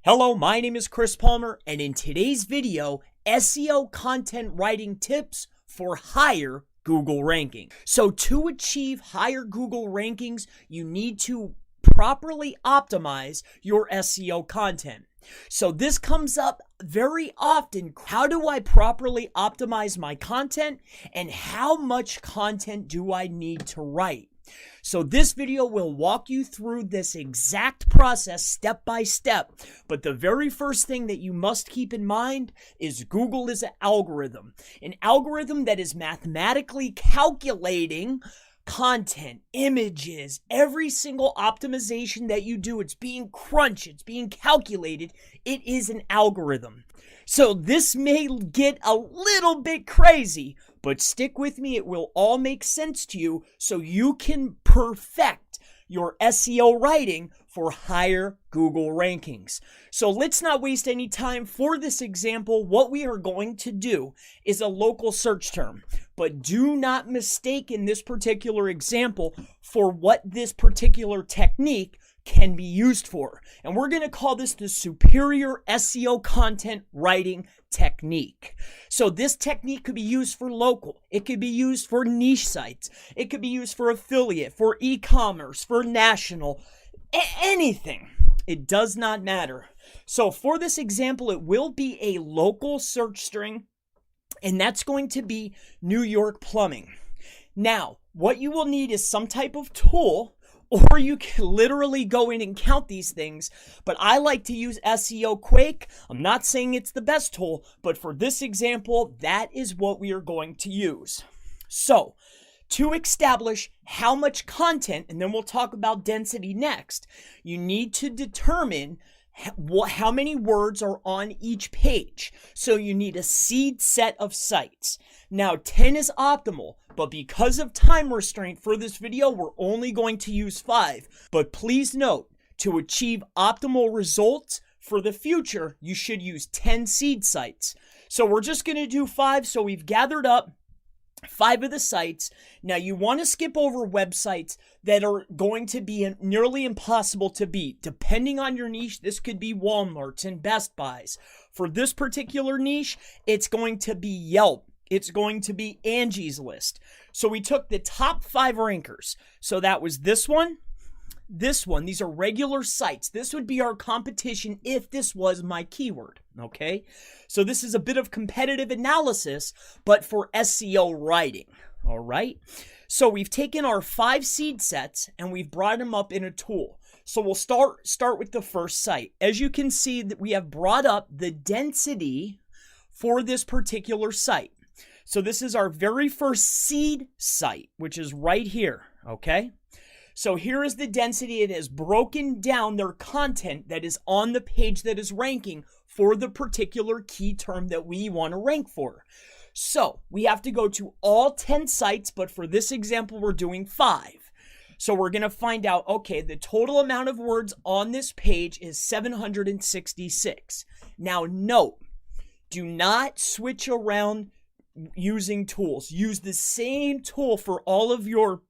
Hello, my name is Chris Palmer, and in today's video, SEO content writing tips for higher Google ranking. So to achieve higher Google rankings, you need to properly optimize your SEO content. So this comes up very often. How do I properly optimize my content, and how much content do I need to write? So this video will walk you through this exact process step by step. But the very first thing that you must keep in mind is Google is an algorithm that is mathematically calculating content, images, every single optimization that you do. It's being crunched, it's being calculated. It is an algorithm. So this may get a little bit crazy, but stick with me. It will all make sense to you so you can perfect your SEO writing for higher Google rankings. So let's not waste any time. For this example, what we are going to do is a local search term. But do not mistake in this particular example for what this particular technique can be used for. And we're going to call this the superior SEO content writing technique. So this technique could be used for local. It could be used for niche sites. It could be used for affiliate, for e-commerce, for national, anything. It does not matter. So for this example, it will be a local search string, and that's going to be New York plumbing. Now, what you will need is some type of tool, or you can literally go in and count these things, but I like to use SEO Quake. I'm not saying it's the best tool, but for this example, that is what we are going to use. So, to establish how much content, and then we'll talk about density next, you need to determine how many words are on each page. So you need a seed set of sites. Now 10 is optimal, but because of time restraint for this video, we're only going to use 5. But please note, to achieve optimal results for the future, you should use 10 seed sites. So we're just going to do 5. So we've gathered up 5 of the sites. Now you want to skip over websites that are going to be nearly impossible to beat. Depending on your niche, this could be Walmart's and Best Buys. For this particular niche, it's going to be Yelp. It's going to be Angie's List. So we took the top 5 rankers. So that was this one. These are regular sites. This would be our competition if this was my keyword, okay? So this is a bit of competitive analysis, but for SEO writing, all right? So we've taken our 5 seed sets and we've brought them up in a tool. So we'll start with the first site. As you can see, that we have brought up the density for this particular site. So this is our very first seed site, which is right here, okay? So here is the density. It has broken down their content that is on the page that is ranking for the particular key term that we want to rank for. So we have to go to all 10 sites, but for this example, we're doing 5. So we're going to find out, okay, the total amount of words on this page is 766. Now note, do not switch around using tools. Use the same tool for all of your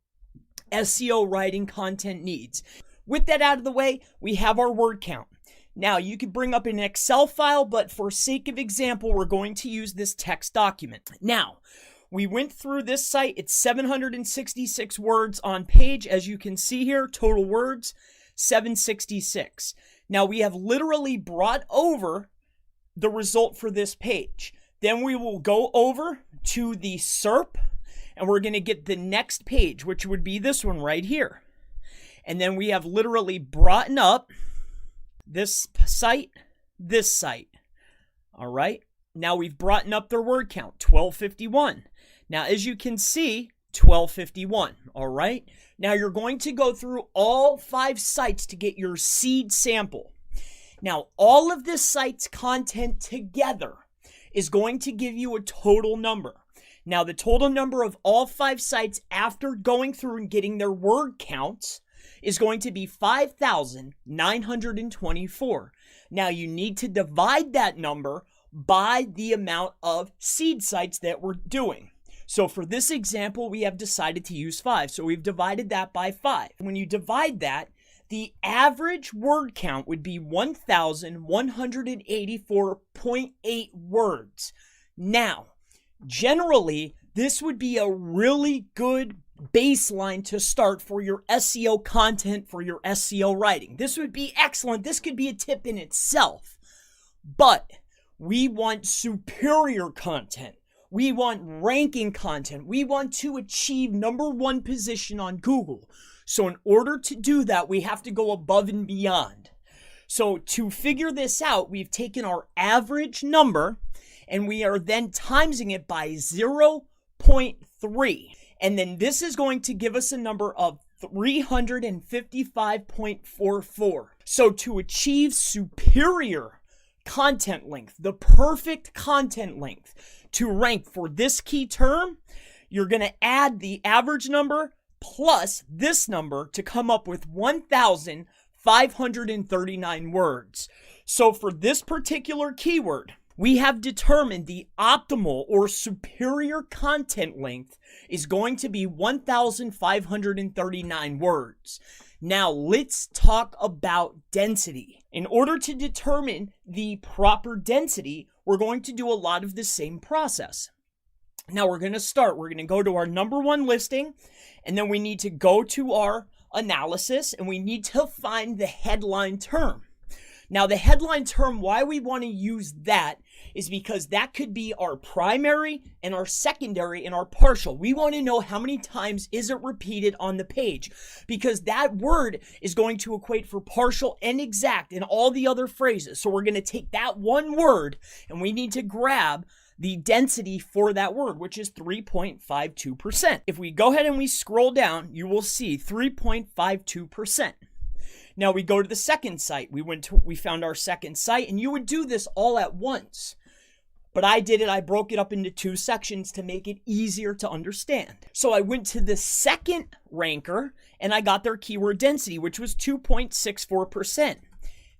SEO writing content needs. With that out of the way, we have our word count. Now you could bring up an Excel file, but for sake of example, we're going to use this text document. Now, we went through this site. It's 766 words on page. As you can see here, total words, 766. Now we have literally brought over the result for this page. Then we will go over to the SERP, and we're going to get the next page, which would be this one right here. And then we have literally brought up this site. All right. Now we've brought up their word count, 1251. Now, as you can see, 1251. All right. Now you're going to go through all 5 sites to get your seed sample. Now, all of this site's content together is going to give you a total number. Now, the total number of all 5 sites after going through and getting their word counts is going to be 5,924. Now, you need to divide that number by the amount of seed sites that we're doing. So for this example, we have decided to use 5. So we've divided that by 5. When you divide that, the average word count would be 1,184.8 words. Now, generally, this would be a really good baseline to start for your SEO content, for your SEO writing. This would be excellent. This could be a tip in itself. But we want superior content. We want ranking content. We want to achieve #1 position on Google. So in order to do that, we have to go above and beyond. So to figure this out, we've taken our average number and we are then timesing it by 0.3. And then this is going to give us a number of 355.44. So to achieve superior content length, the perfect content length to rank for this key term, you're going to add the average number plus this number to come up with 1,539 words. So for this particular keyword, we have determined the optimal or superior content length is going to be 1,539 words. Now let's talk about density. In order to determine the proper density, we're going to do a lot of the same process. Now we're going to go to our #1 listing, and then we need to go to our analysis, and we need to find the headline term. Now the headline term, why we want to use that is because that could be our primary and our secondary and our partial. We want to know how many times is it repeated on the page, because that word is going to equate for partial and exact in all the other phrases. So we're going to take that one word and we need to grab the density for that word, which is 3.52%. If we go ahead and we scroll down, you will see 3.52%. Now we go to the second site. We found our second site, and you would do this all at once. But I did it. I broke it up into 2 sections to make it easier to understand. So I went to the second ranker and I got their keyword density, which was 2.64%.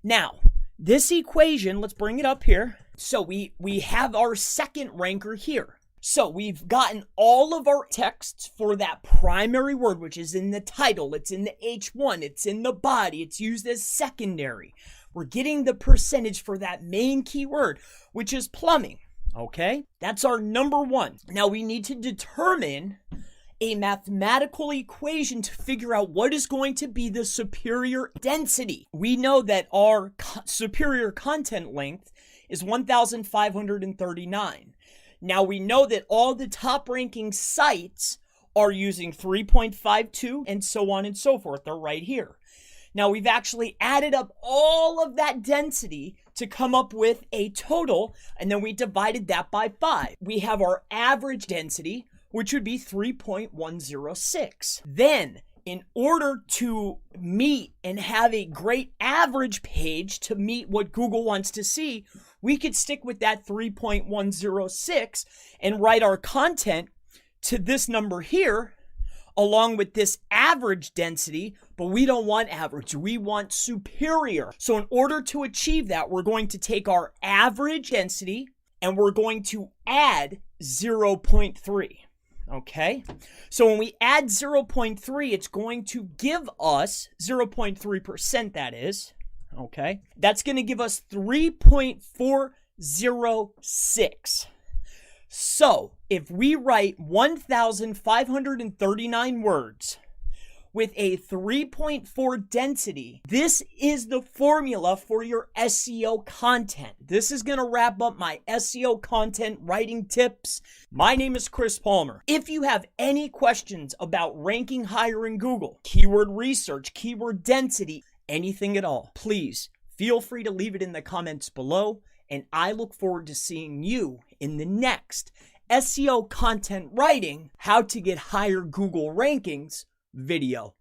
Now, this equation, let's bring it up here. So we have our second ranker here. So we've gotten all of our texts for that primary word, which is in the title, it's in the H1, it's in the body, it's used as secondary. We're getting the percentage for that main keyword, which is plumbing, okay? That's our #1. Now we need to determine a mathematical equation to figure out what is going to be the superior density. We know that our superior content length is 1,539. Now we know that all the top ranking sites are using 3.52 and so on and so forth. They're right here. Now we've actually added up all of that density to come up with a total, and then we divided that by 5. We have our average density, which would be 3.106. Then, in order to meet and have a great average page to meet what Google wants to see, we could stick with that 3.106 and write our content to this number here, along with this average density, but we don't want average, we want superior. So in order to achieve that, we're going to take our average density and we're going to add 0.3. Okay, so when we add 0.3, it's going to give us 0.3%, that is. Okay, that's going to give us 3.406. So if we write 1,539 words with a 3.4 density, this is the formula for your SEO content. This is going to wrap up my SEO content writing tips. My name is Chris Palmer. If you have any questions about ranking higher in Google, keyword research, keyword density, anything at all, please feel free to leave it in the comments below, and I look forward to seeing you in the next SEO content writing, how to get higher Google rankings video.